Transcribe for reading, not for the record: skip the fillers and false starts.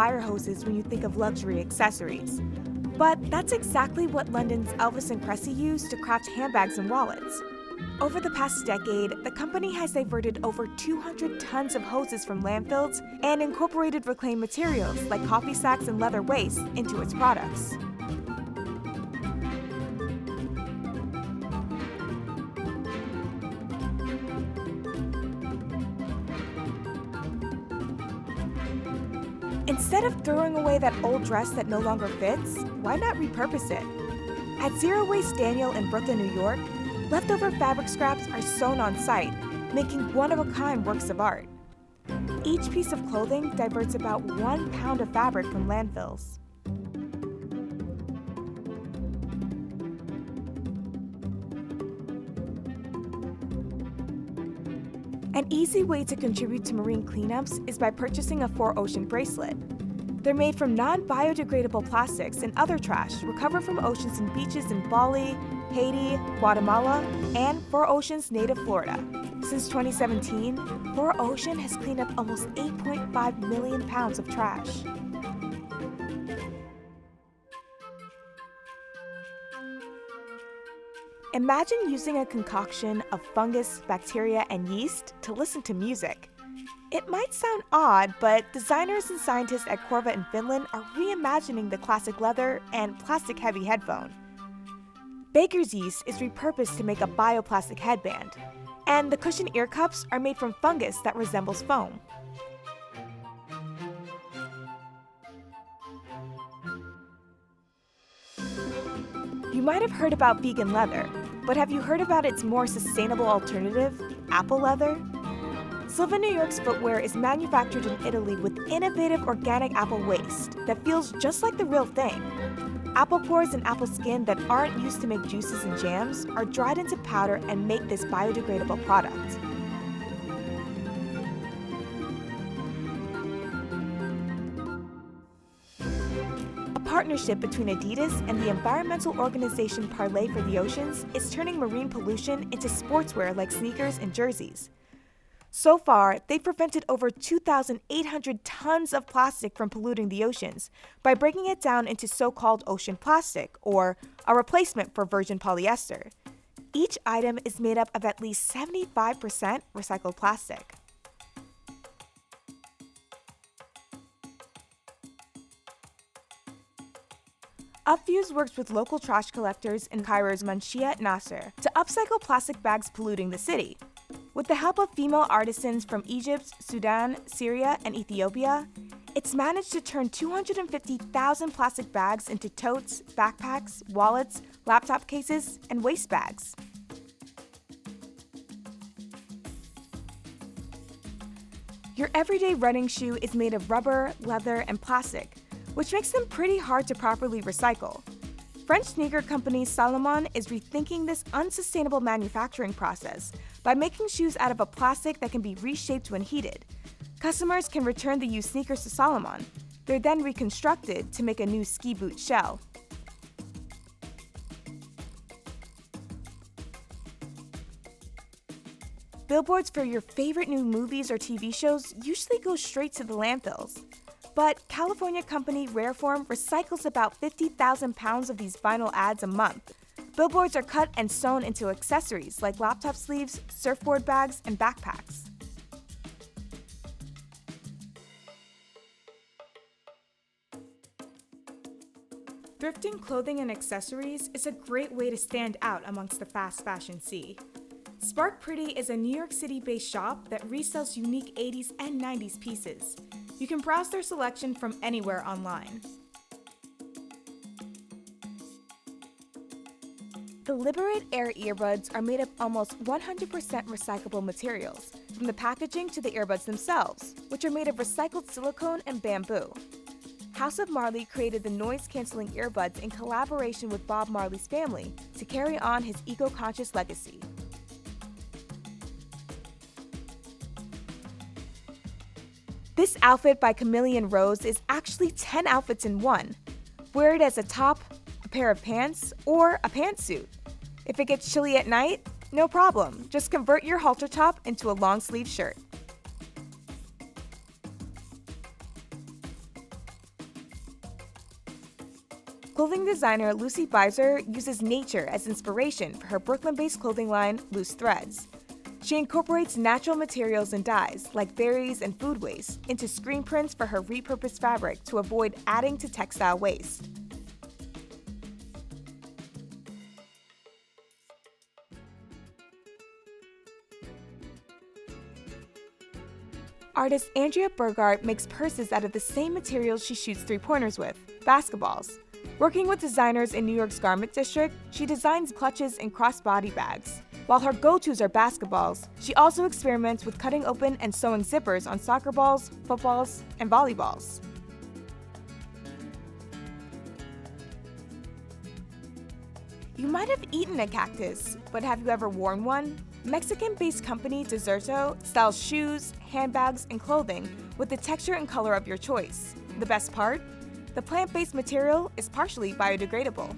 fire hoses when you think of luxury accessories. But that's exactly what London's Elvis and Cressy used to craft handbags and wallets. Over the past decade, the company has diverted over 200 tons of hoses from landfills and incorporated reclaimed materials like coffee sacks and leather waste into its products. Instead of throwing away that old dress that no longer fits, why not repurpose it? At Zero Waste Daniel in Brooklyn, New York, leftover fabric scraps are sewn on site, making one-of-a-kind works of art. Each piece of clothing diverts about 1 pound of fabric from landfills. An easy way to contribute to marine cleanups is by purchasing a 4-ocean bracelet. They're made from non-biodegradable plastics and other trash recovered from oceans and beaches in Bali, Haiti, Guatemala, and 4Ocean's native Florida. Since 2017, 4Ocean has cleaned up almost 8.5 million pounds of trash. Imagine using a concoction of fungus, bacteria, and yeast to listen to music. It might sound odd, but designers and scientists at Corva in Finland are reimagining the classic leather and plastic-heavy headphone. Baker's yeast is repurposed to make a bioplastic headband, and the cushion ear cups are made from fungus that resembles foam. You might have heard about vegan leather, but have you heard about its more sustainable alternative, apple leather? Silva New York's footwear is manufactured in Italy with innovative organic apple waste that feels just like the real thing. Apple cores and apple skin that aren't used to make juices and jams are dried into powder and make this biodegradable product. A partnership between Adidas and the environmental organization Parley for the Oceans is turning marine pollution into sportswear like sneakers and jerseys. So far, they've prevented over 2,800 tons of plastic from polluting the oceans by breaking it down into so-called ocean plastic, or a replacement for virgin polyester. Each item is made up of at least 75% recycled plastic. Upfuse works with local trash collectors in Cairo's Manshia Nasser to upcycle plastic bags polluting the city. With the help of female artisans from Egypt, Sudan, Syria, and Ethiopia, it's managed to turn 250,000 plastic bags into totes, backpacks, wallets, laptop cases, and waste bags. Your everyday running shoe is made of rubber, leather, and plastic, which makes them pretty hard to properly recycle. French sneaker company Salomon is rethinking this unsustainable manufacturing process by making shoes out of a plastic that can be reshaped when heated. Customers can return the used sneakers to Salomon. They're then reconstructed to make a new ski boot shell. Billboards for your favorite new movies or TV shows usually go straight to the landfills. But California company Rareform recycles about 50,000 pounds of these vinyl ads a month. Billboards are cut and sewn into accessories like laptop sleeves, surfboard bags, and backpacks. Thrifting clothing and accessories is a great way to stand out amongst the fast fashion sea. Spark Pretty is a New York City-based shop that resells unique 80s and 90s pieces. You can browse their selection from anywhere online. The Liberate Air earbuds are made of almost 100% recyclable materials, from the packaging to the earbuds themselves, which are made of recycled silicone and bamboo. House of Marley created the noise-canceling earbuds in collaboration with Bob Marley's family to carry on his eco-conscious legacy. This outfit by Chameleon Rose is actually 10 outfits in one. Wear it as a top, a pair of pants, or a pantsuit. If it gets chilly at night, no problem. Just convert your halter top into a long-sleeve shirt. Clothing designer Lucy Beiser uses nature as inspiration for her Brooklyn-based clothing line, Loose Threads. She incorporates natural materials and dyes, like berries and food waste, into screen prints for her repurposed fabric to avoid adding to textile waste. Artist Andrea Burgart makes purses out of the same materials she shoots three-pointers with, basketballs. Working with designers in New York's Garment District, she designs clutches and crossbody bags. While her go-tos are basketballs, she also experiments with cutting open and sewing zippers on soccer balls, footballs, and volleyballs. You might have eaten a cactus, but have you ever worn one? Mexican-based company Deserto sells shoes, handbags, and clothing with the texture and color of your choice. The best part? The plant-based material is partially biodegradable.